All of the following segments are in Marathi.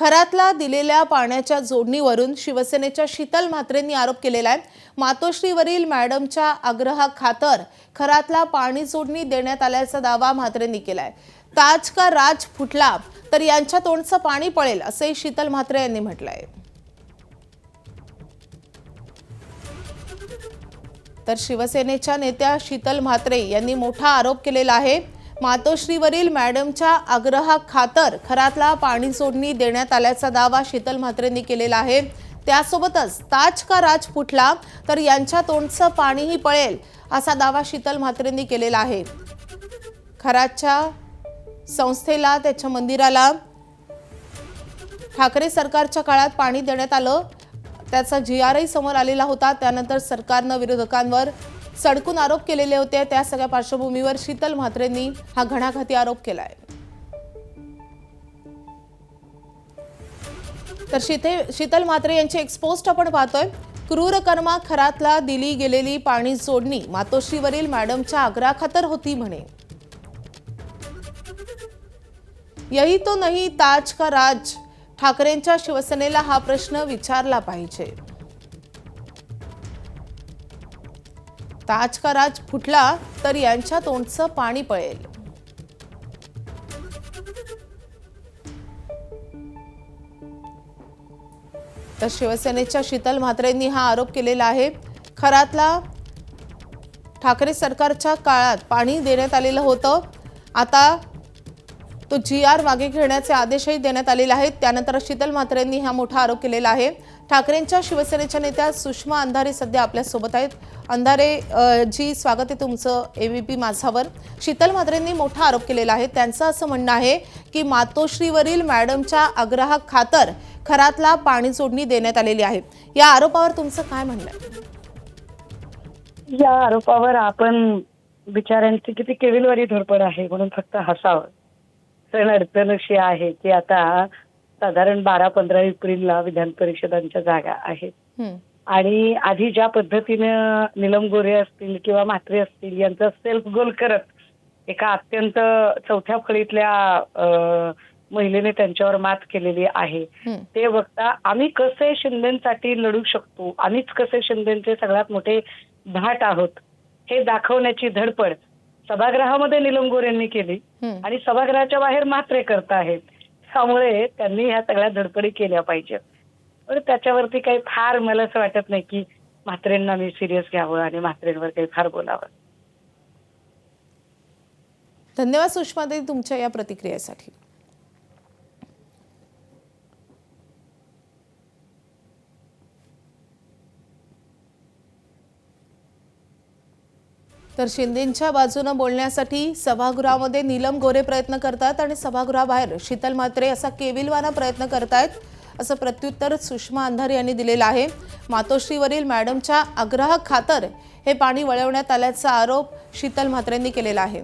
खरातला दिलेल्या पाण्याच्या जोडणीवरून शिवसेनेच्या शीतल म्हात्रेंनी आरोप केलेला आहे। मातोश्रीवरील मॅडमच्या आग्रहाखातर खरातला पाणी जोडणी देण्यात आल्याचा दावा म्हात्रेंनी केलाय। ताज का राज फुटला तर यांच्या तोंडचं पाणी पळेल असे शीतल म्हात्रे यांनी म्हटलंय। तर शिवसेनेच्या नेत्या शीतल म्हात्रे यांनी मोठा आरोप केलेला आहे। मातोश्रीवरील मॅडमच्या आग्रहाखातर खरातला पाणी जोडणी देण्यात आल्याचा दावा शीतल म्हात्रेंनी केलेला आहे। त्यासोबतच ताज का राज फुटला तर यांच्या तोंडचं पाणीही पळेल असा दावा शीतल म्हात्रेंनी केलेला आहे। खरातच्या संस्थेला त्याच्या मंदिराला ठाकरे सरकारच्या काळात पाणी देण्यात आलं, त्याचा जीआरही समोर आलेला होता। त्यानंतर सरकारने विरोधकांवर सडकून आरोप केलेले होते। त्या सगळ्या पार्श्वभूमीवर शीतल म्हात्रेंनी हा घणाघाती आरोप केलाय। तर शीतल म्हात्रे यांची एक्सपोस्ट आपण पाहतोय। क्रूर कर्मा खरातला दिली गेलेली पाणी जोडणी मातोश्रीवरील मॅडमच्या आग्रहाखातर होती म्हणे। यही तो नहीं ताज का राज, ठाकरेंच्या शिवसेनेला हा प्रश्न विचारला पाहिजे। ताज का राज फुटला तर यांच्या तोंडचं पाणी पळेल। तर शिवसेनेच्या शीतल म्हात्रेंनी हा आरोप केलेला आहे। खरातला ठाकरे सरकारच्या काळात पाणी देण्यात आलेलं होतं, आता तो जीआर मागे घेण्याचे आदेशही देण्यात आलेले आहेत। त्यानंतर शीतल म्हात्रेंनी हा मोठा आरोप केलेला आहे। ठाकरेंच्या शिवसेनेच्या नेत्या सुषमा अंधारे सध्या आपल्या सोबत आहेत। अंधारे जी, स्वागत आहे तुमचं एबीपी माझावर। शीतल म्हात्रेंनी मोठा आरोप केलेला आहे। त्यांचं असं म्हणणं आहे की मातोश्रीवरील मॅडमच्या आग्रहाखातर खरातला पाणी जोडणी देण्यात आलेली आहे। या आरोपावर तुमचं काय म्हणणं आहे? या आरोपावर आपण बिचाऱ्यांची किती केविलवारी धडपड आहे म्हणून फक्त हसावं। पण अडचण अशी आहे की आता साधारण 12-15 एप्रिलला विधान परिषदांच्या जागा आहेत आणि आधी ज्या पद्धतीने नीलम गोरे असतील किंवा म्हात्रे असतील यांचा सेल्फ गोल करत एका अत्यंत चौथ्या फळीतल्या महिलेने त्यांच्यावर मात केलेली आहे, ते बघता आम्ही कसे शिंदेसाठी लढू शकतो, आम्हीच कसे शिंदेचे सगळ्यात मोठे भाट आहोत हे दाखवण्याची धडपड सभागृहामध्ये नीलम गोरेंनी केली आणि सभागृहाच्या बाहेर म्हात्रे करत आहेत। त्यामुळे त्यांनी ह्या सगळ्या धडपडी केल्या पाहिजेत। पण त्याच्यावरती काही फार मला असं वाटत नाही की म्हात्रेंना मी सिरियस घ्यावं आणि म्हात्रेंवर काही फार बोलावं। धन्यवाद सुषमाताई तुमच्या या प्रतिक्रियेसाठी। तर शिंदेंच्या बाजूने बोलण्यासाठी सभागृहामध्ये नीलम गोरे प्रयत्न करतात आणि सभागृहाबाहेर शीतल म्हात्रे असा केविलवाना प्रयत्न करतायत असं प्रत्युत्तर सुषमा अंधारे यांनी दिलेलं आहे। मातोश्रीवरील मॅडमच्या आग्रहाखातर हे पाणी वळवण्यात आल्याचा आरोप शीतल म्हात्रेंनी केलेला आहे।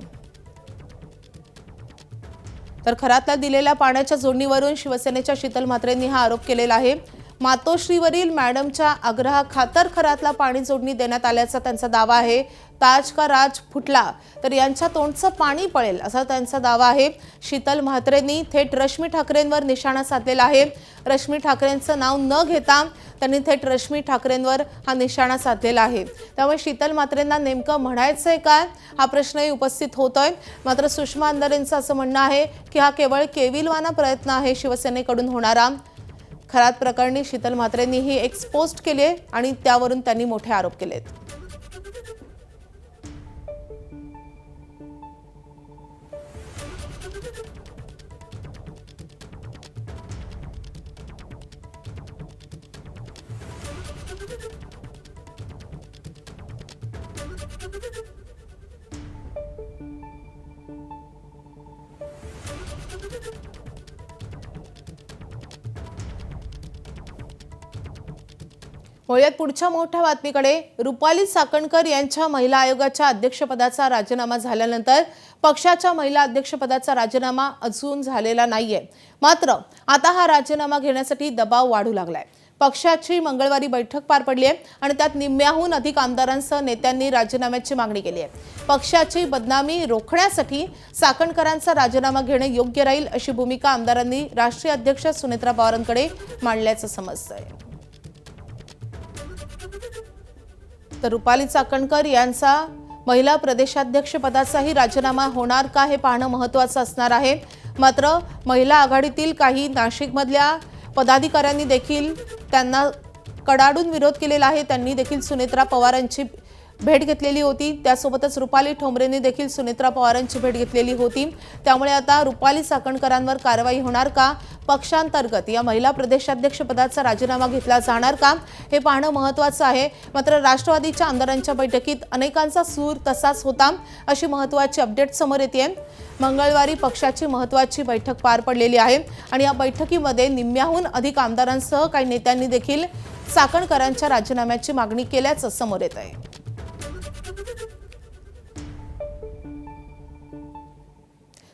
तर खरातला दिलेल्या पाण्याच्या जोडणीवरून शिवसेनेच्या शीतल म्हात्रेंनी हा आरोप केलेला आहे। मातोश्रीवरील मॅडमच्या आग्रहाखातर खरातला पाणी जोडणी देण्यात आल्याचा त्यांचा दावा आहे। ताज का राज फुटला तर यांच्या तोंडचं पाणी पळेल असा त्यांचा दावा आहे। शीतल म्हात्रेंनी थेट रश्मी ठाकरेंवर निशाणा साधलेला आहे। रश्मी ठाकरेंचं नाव न घेता त्यांनी थेट रश्मी ठाकरेंवर हा निशाणा साधलेला आहे। त्यामुळे शीतल म्हात्रेंना नेमकं म्हणायचंय काय हा प्रश्नही उपस्थित होतोय। मात्र सुषमा अंधारेंचं असं म्हणणं आहे की हा केवळ केविलवाना प्रयत्न आहे शिवसेनेकडून होणारा। खरात प्रकरणी शीतल म्हात्रेंनी ही एक्सपोस्ट केली आहे आणि त्यावरून त्यांनी मोठे आरोप केलेत। वळूयात पुढच्या मोठ्या बातमीकडे। रुपाली चाकणकर यांच्या महिला आयोगाच्या अध्यक्षपदाचा राजीनामा झाल्यानंतर पक्षाच्या महिला अध्यक्षपदाचा राजीनामा अजून झालेला नाहीये। मात्र आता हा राजीनामा घेण्यासाठी दबाव वाढू लागलाय। पक्षाची मंगळवारी बैठक पार पडली आहे आणि त्यात निम्म्याहून अधिक आमदारांसह नेत्यांनी राजीनाम्याची मागणी केली आहे। पक्षाची बदनामी रोखण्यासाठी चाकणकरांचा राजीनामा घेणे योग्य राहील अशी भूमिका आमदारांनी राष्ट्रीय अध्यक्ष सुनेत्रा पवारांकडे मांडल्याचं समजतंय। तर रुपाली चाकणकर यांचा महिला प्रदेशाध्यक्ष पदाचाही राजीनामा होणार का हे पाहणं महत्त्वाचं असणार आहे। मात्र महिला आघाडीतील काही नाशिकमधल्या पदाधिकाऱ्यांनी देखील त्यांना कडाडून विरोध केलेला आहे। त्यांनी देखील सुनेत्रा पवारांची भेट घेतलेली होती। त्यासोबतच रुपाली ठोंबरेंनी देखील सुनेत्रा पवारांची भेट घेतलेली होती। त्यामुळे आता रुपाली चाकणकरांवर कारवाई होणार का, पक्षांतर्गत या महिला प्रदेशाध्यक्ष पदाचा राजीनामा घेतला जाणार का हे पाहणं महत्त्वाचं आहे। मात्र राष्ट्रवादीच्या आमदारांच्या बैठकीत अनेकांचा सूर तसाच होता अशी महत्त्वाची अपडेट समोर येते। मंगळवारी पक्षाची महत्त्वाची बैठक पार पडलेली आहे आणि या बैठकीमध्ये निम्म्याहून अधिक आमदारांसह काही नेत्यांनी देखील चाकणकरांच्या राजीनाम्याची मागणी केल्याचं समोर येत आहे।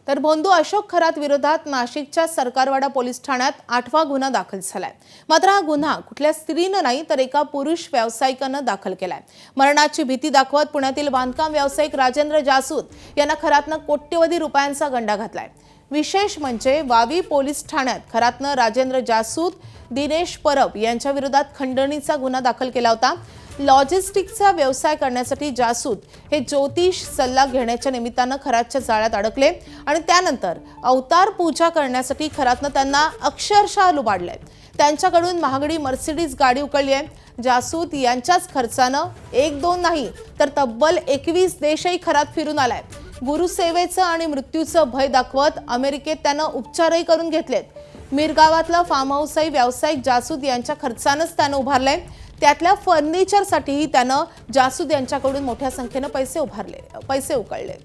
तर भोंदू अशोक खरात विरोधात नाशिकच्या सरकारवाडा पोलीस ठाण्यात 8वा गुन्हा दाखल झालाय। मात्र हा गुन्हा कुठल्या स्त्रीनं नाही तर एका पुरुष व्यावसायिकानं दाखल केलाय। मरणाची भीती दाखवत पुण्यातील बांधकाम व्यावसायिक राजेंद्र जासूद यांना खरातनं कोट्यवधी रुपयांचा गंडा घातलाय। विशेष म्हणजे वावी पोलीस ठाण्यात खरातनं राजेंद्र जासूद, दिनेश परब यांच्या विरोधात खंडणीचा गुन्हा दाखल केला होता। लॉजिस्टिक्सचा व्यवसाय करण्यासाठी जासूद हे ज्योतिष सल्ला घेण्याच्या निमित्तानं खरातच्या जाळ्यात अडकले आणि त्यानंतर अवतार पूजा करण्यासाठी खरातनं त्यांना अक्षरशः लुबाडले। त्यांच्याकडून महागडी मर्सिडीज गाडी उकळली आहे। जासूद यांच्याच खर्चानं 1-2 नाही तर तब्बल 21 देशही खरात फिरून आलाय। गुरुसेवेचं आणि मृत्यूचं भय दाखवत अमेरिकेत त्यानं उपचारही करून घेतलेत। मिरगावातलं फार्म हाऊसही व्यावसायिक जासूद यांच्या खर्चानंच त्यानं उभारलंय। त्यातल्या फर्निचरसाठीही त्यानं जासूद यांच्याकडून मोठ्या संख्येनं पैसे उकळले।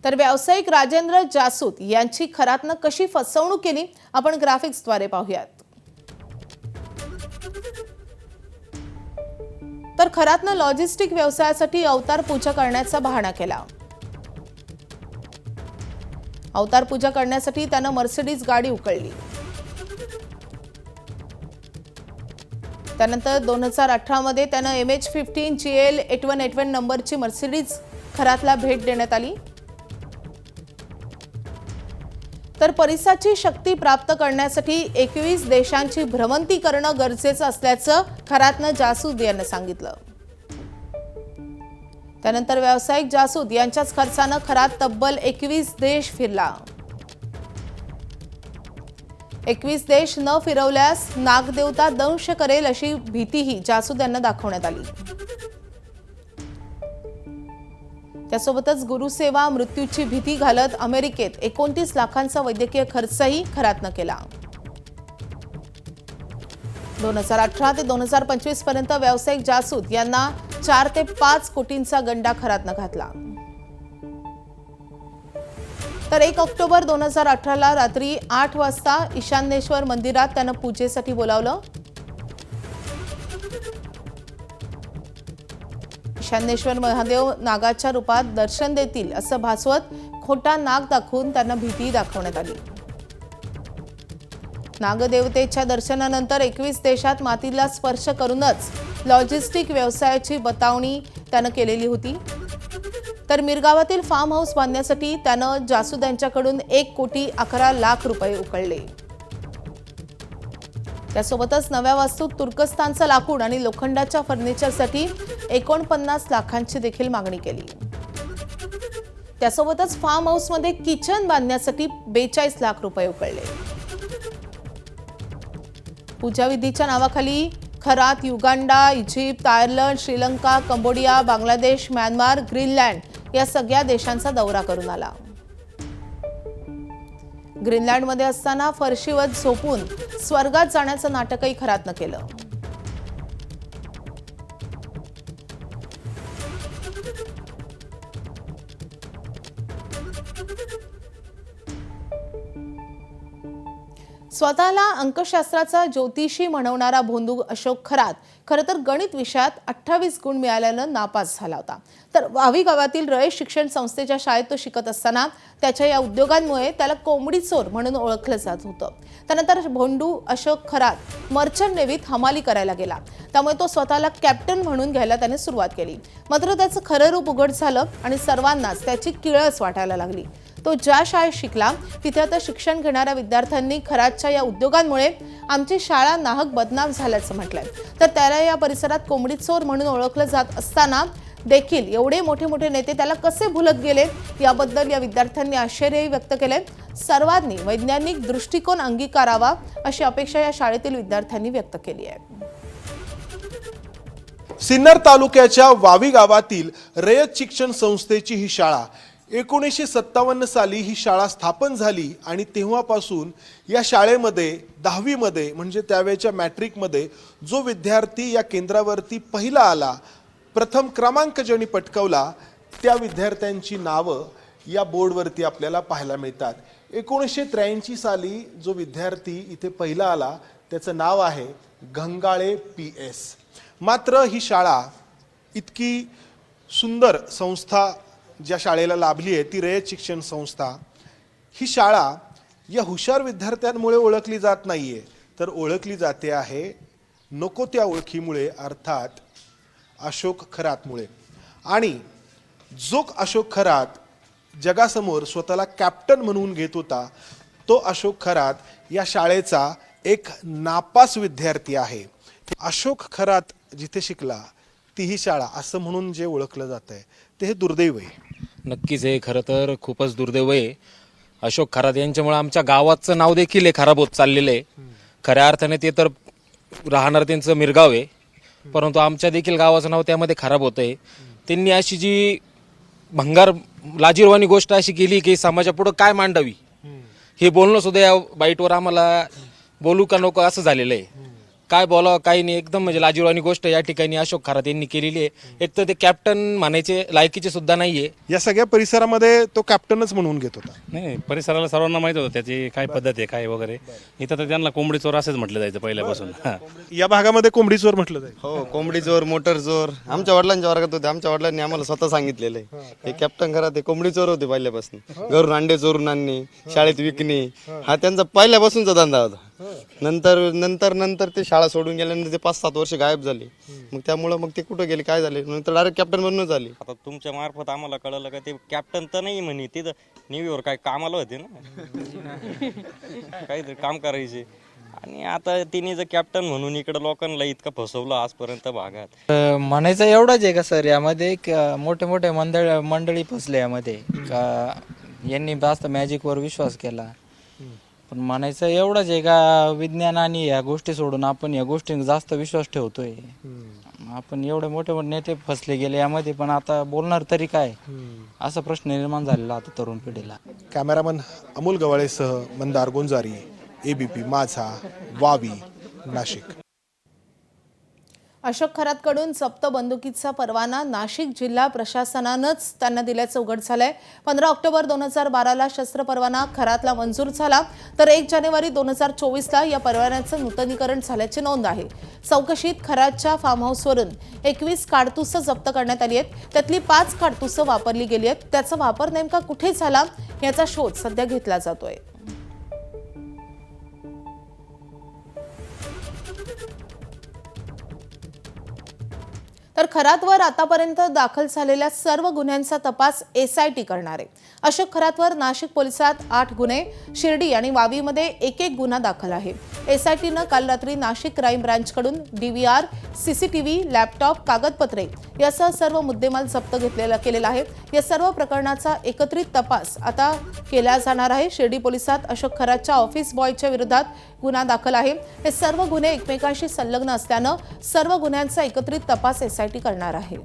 तर व्यावसायिक राजेंद्र जासूद यांची खरातनं कशी फसवणूक केली आपण ग्राफिक्सद्वारे पाहूयात। तर खरातनं लॉजिस्टिक व्यवसायासाठी अवतार पूजा करण्याचा बहाणा केला। अवतार पूजा करण्यासाठी त्यानं मर्सिडीज गाडी उकळली। त्यानंतर 2018 मध्ये त्यानं MH15 GL 8181 नंबरची मर्सिडीज खरातला भेट देण्यात आली। तर परिसाची शक्ती प्राप्त करण्यासाठी 21 देशांची भ्रमंती करणं गरजेचं असल्याचं खरातनं जासूद यांनी सांगितलं। त्यानंतर व्यावसायिक जासूद यांच्याच खर्चानं खरात तब्बल 21 देश फिरला। 21 देश न फिरवल्यास नागदेवता दंश करेल अशी भीतीही जासूद यांना दाखवण्यात आली। त्यासोबतच गुरुसेवा मृत्यूची भीती घालत अमेरिकेत 29 लाखांचा वैद्यकीय खर्चही खरातनं केला। 2018 ते 2025 पर्यंत व्यावसायिक जासूद यांना 4 ते 5 कोटींचा गंडा खरातनं घातला। तर 1 ऑक्टोबर 2018ला रात्री 8 वाजता ईशान्येश्वर मंदिरात त्यानं पूजेसाठी बोलावलं। ईशान्येश्वर महादेव नागाच्या रूपात दर्शन देतील असं भासवत खोटा नाग दाखवून त्यांना भीती दाखवण्यात आली। नागदेवतेच्या दर्शनानंतर 21 देशात मातीला स्पर्श करूनच लॉजिस्टिक व्यवसायाची बतावणी त्यानं केलेली होती। तर मिरगावातील फार्म हाऊस बांधण्यासाठी त्यानं जासूद यांच्याकडून 1,11,00,000 रुपये उकळले। त्यासोबतच नव्या वास्तूत तुर्कस्तानचं लाकूड आणि लोखंडाच्या फर्निचरसाठी 49 लाखांची देखील मागणी केली। त्यासोबतच फार्म हाऊसमध्ये किचन बांधण्यासाठी 42 लाख रुपये उकळले। पूजाविधीच्या नावाखाली Kharat Uganda, Egypt, Ireland, Sri Lanka, Cambodia, Bangladesh, Myanmar, Greenland या सगळ्या देशांचा दौरा करून आला। ग्रीनलँडमध्ये असताना फरशीवर झोपून स्वर्गात जाण्याचं नाटकही खरातनं केलं। स्वतःला अंकशास्त्राचा ज्योतिषी म्हणवणारा भोंदू अशोक खरात खरं तर गणित विषयात 28 गुण मिळाल्यानं नापास झाला होता. तर वावी गावातील रयत शिक्षण संस्थेच्या शाळेत तो शिकत असताना त्याच्या या उद्योगांमुळे त्याला कोंबडी चोर म्हणून ओळखलं जात होतं. त्यानंतर भोंडू अशोक खरात मर्चंट नेव्हीत हमाली करायला गेला. त्यामुळे तो स्वतःला कॅप्टन म्हणून घ्यायला त्याने सुरुवात केली. मात्र त्याचं खरं रूप उघड झालं आणि सर्वांनाच त्याची किळस वाटायला लागली. तो ज्या शाळेत शिकला तिथे आता शिक्षण घेणाऱ्या विद्यार्थ्यांनी खरातच्या या उद्योगांमुळे आमची शाळा नाहक बदनाम झाल्याचं म्हटलंय. तर त्याला या परिसरात कोंबडी चोर म्हणून ओळखलं जात असताना देखील एवढे मोठे मोठे नेते त्याला कसे भुलत गेले याबद्दल या विद्यार्थ्यांनी आश्चर्यही व्यक्त केले. सर्वांनी वैज्ञानिक दृष्टिकोन अंगीकारावा अशी अपेक्षा या शाळेतील विद्यार्थ्यांनी व्यक्त केली आहे. सिन्नर तालुक्याच्या वावी गावातील रयत शिक्षण संस्थेची ही शाळा 1957 साली ही शाळा स्थापन झाली आणि तेव्हापासून या शाळेमध्ये 10वी मध्ये म्हणजे त्यावेळेच्या मॅट्रिकमध्ये जो विद्यार्थी या केंद्रावरती पहिला आला, प्रथम क्रमांक ज्यांनी पटकावला, त्या विद्यार्थ्यांची नावं या बोर्डवरती आपल्याला पाहायला मिळतात. 1983 साली जो विद्यार्थी इथे पहिला आला त्याचं नाव आहे घंगाळे PS. मात्र ही शाळा इतकी सुंदर संस्था ज्या शाळेला लाभली आहे ती रयत शिक्षण संस्था, ही शाळा या हुशार विद्यार्थ्यांमुळे ओळखली जात नाहीये, तर ओळखली जाते आहे नको त्या ओळखीमुळे, अर्थात अशोक खरातमुळे. आणि जो अशोक खरात जगासमोर स्वतःला कॅप्टन म्हणून घेत होता, तो अशोक खरात या शाळेचा एक नापास विद्यार्थी आहे. अशोक खरात जिथे शिकला ती ही शाळा असं म्हणून जे ओळखलं जात आहे ते हे दुर्दैव आहे. नक्कीच हे खरं तर खूपच दुर्दैव आहे. अशोक खरात यांच्यामुळे आमच्या गावाचं नाव देखील हे खराब होत चाललेलं आहे. खऱ्या अर्थाने ते तर राहणार त्यांचं मिरगाव आहे, परंतु आमच्या देखील गावाचं नाव त्यामध्ये खराब होत आहे. त्यांनी अशी जी भंगार लाजिरवाणी गोष्ट अशी केली की समाजापुढं काय मांडावी हे बोलणं सुद्धा या बाईटवर आम्हाला बोलू का नको असं झालेलं आहे. काय बोलावं काही नाही, एकदम म्हणजे लाजिरवाणी गोष्ट या ठिकाणी अशोक खरात यांनी केलेली आहे. एक तर ते कॅप्टन म्हणायचे लायकीचे सुद्धा नाहीये. या सगळ्या परिसरामध्ये तो कॅप्टनच म्हणून घेत होता. नाही, परिसराला सर्वांना माहित होतं त्याची काय पद्धत आहे काय वगैरे. इथं तर त्यांना कोंबडी चोर असेच म्हटलं जायचं पहिल्यापासून. या भागामध्ये कोंबडी चोर म्हटलं जाईल. हो, कोंबडी चोर, मोटर चोर आमच्या वडिलांच्या वर्गात होते. आमच्या वडिलांनी आम्हाला स्वतः सांगितलेलं आहे हे कॅप्टन खरा ते कोंबडी चोर होते पहिल्यापासून. घरून अंडे चोरून आणणे, शाळेत विकणे हा त्यांचा पहिल्यापासूनचा धंदा होता. नंतर ते शाळा सोडून गेल्यानंतर ते 5-7 वर्ष गायब झाले. मग त्यामुळे मग ते कुठं गेले काय झाले, नंतर डायरेक्ट कॅप्टन बनून झाले. आता तुमच्या मार्फत आम्हाला कळलं का ते कॅप्टन तर नाही म्हणे, तिथं न्यूयॉर काय कामाला होते ना, काहीतरी काम करायचे. आणि आता तिने जर कॅप्टन म्हणून इकडे लोकांना इतकं फसवलं आजपर्यंत भागात. म्हणायचं एवढंच आहे का सर, यामध्ये मोठे मोठे मंडळी फसले यामध्ये का यांनी जास्त मॅजिकवर विश्वास केला. पण म्हणायचं एवढंच आहे का विज्ञान आणि या गोष्टी सोडून आपण या गोष्टी जास्त विश्वास ठेवतोय. आपण एवढे मोठे मोठे नेते फसले गेले यामध्ये, पण आता बोलणार तरी काय असा प्रश्न निर्माण झालेला आता तरुण पिढीला. कॅमेरामन अमोल गवाळेसह मंदार गोंजारी, ABP माझा, वावी, नाशिक. अशोक खरातकडून जप्त बंदुकीचा परवाना नाशिक जिल्हा प्रशासनानंच त्यांना दिल्याचं उघड झालंय. 15 ऑक्टोबर 2012ला शस्त्र परवाना खरातला मंजूर झाला, तर 1 जानेवारी 2024ला या परवान्याचं नूतनीकरण झाल्याची नोंद आहे. चौकशीत खरातच्या फार्म हाऊसवरून 21 काडतुसं जप्त करण्यात आली आहेत. त्यातली 5 काडतुसं वापरली गेली आहेत. त्याचा वापर नेमका कुठे झाला याचा शोध सध्या घेतला जातोय. तर खरातवर आतापर्यंत दाखल झालेल्या सर्व गुन्ह्यांचा तपास SIT करणार आहे. अशोक खरातवर नाशिक पोलिसात 8 गुन्हे, शिर्डी आणि वावीमध्ये 1 गुन्हा दाखल आहे. SITनं काल रात्री नाशिक क्राईम ब्रांचकडून DVR, CCTV, लॅपटॉप, कागदपत्रे यासह सर्व मुद्देमाल जप्त केलेला आहे. या सर्व प्रकरणाचा एकत्रित तपास आता केला जाणार आहे. शिर्डी पोलिसात अशोक खरातच्या ऑफिस बॉयच्या विरोधात गुन्हा दाखल आहे. हे सर्व गुन्हे एकमेकांशी संलग्न असल्यानं सर्व गुन्ह्यांचा एकत्रित तपास SIT करणार आहे.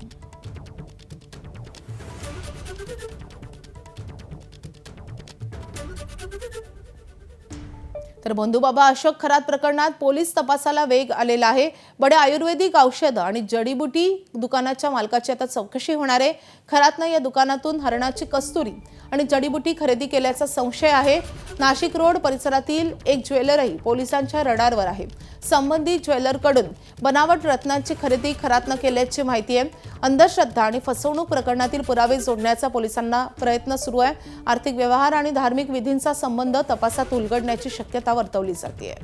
तर बंधुबाबा अशोक खरात प्रकरणात पोलीस तपासाला वेग आलेला आहे. बडे आयुर्वेदिक औषधं आणि जडीबुटी दुकानाच्या मालकाची आता चौकशी होणार आहे. खरातनं या दुकानातून हरणाची कस्तुरी आणि जडीबुटी खरेदी केल्याचा संशय आहे. नाशिक रोड परिसरातील एक ज्वेलरही पोलिसांच्या रडारवर आहे. संबंधित ज्वेलरकडून बनावट रत्नांची खरेदी खरातनं केल्याची माहिती आहे. अंधश्रद्धा आणि फसवणूक प्रकरणातील पुरावे जोडण्याचा पोलिसांना प्रयत्न सुरू आहे. आर्थिक व्यवहार आणि धार्मिक विधींचा संबंध तपासात उलगडण्याची शक्यता वर्तवली जाते.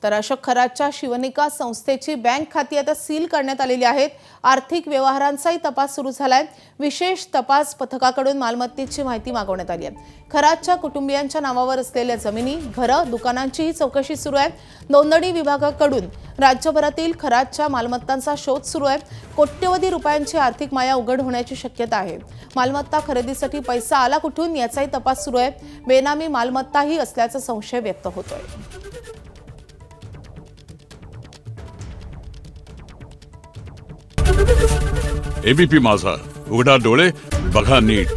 तर अशोक खरातच्या शिवनिका संस्थेची बँक खाती आता सील करण्यात आलेली आहेत. आर्थिक व्यवहारांचाही तपास सुरू झालाय. विशेष तपास पथकाकडून मालमत्तेची माहिती मागवण्यात आली आहे. खरातच्या कुटुंबियांच्या नावावर असलेल्या जमिनी, घरं, दुकानांचीही चौकशी सुरू आहे. नोंदणी विभागाकडून राज्यभरातील खरातच्या मालमत्तांचा शोध सुरू आहे. कोट्यवधी रुपयांची आर्थिक माया उघड होण्याची शक्यता आहे. मालमत्ता खरेदीसाठी पैसा आला कुठून याचाही तपास सुरू आहे. बेनामी मालमत्ताही असल्याचा संशय व्यक्त होतोय. एबीपी माझा, उघडा डोळे बघा नीट.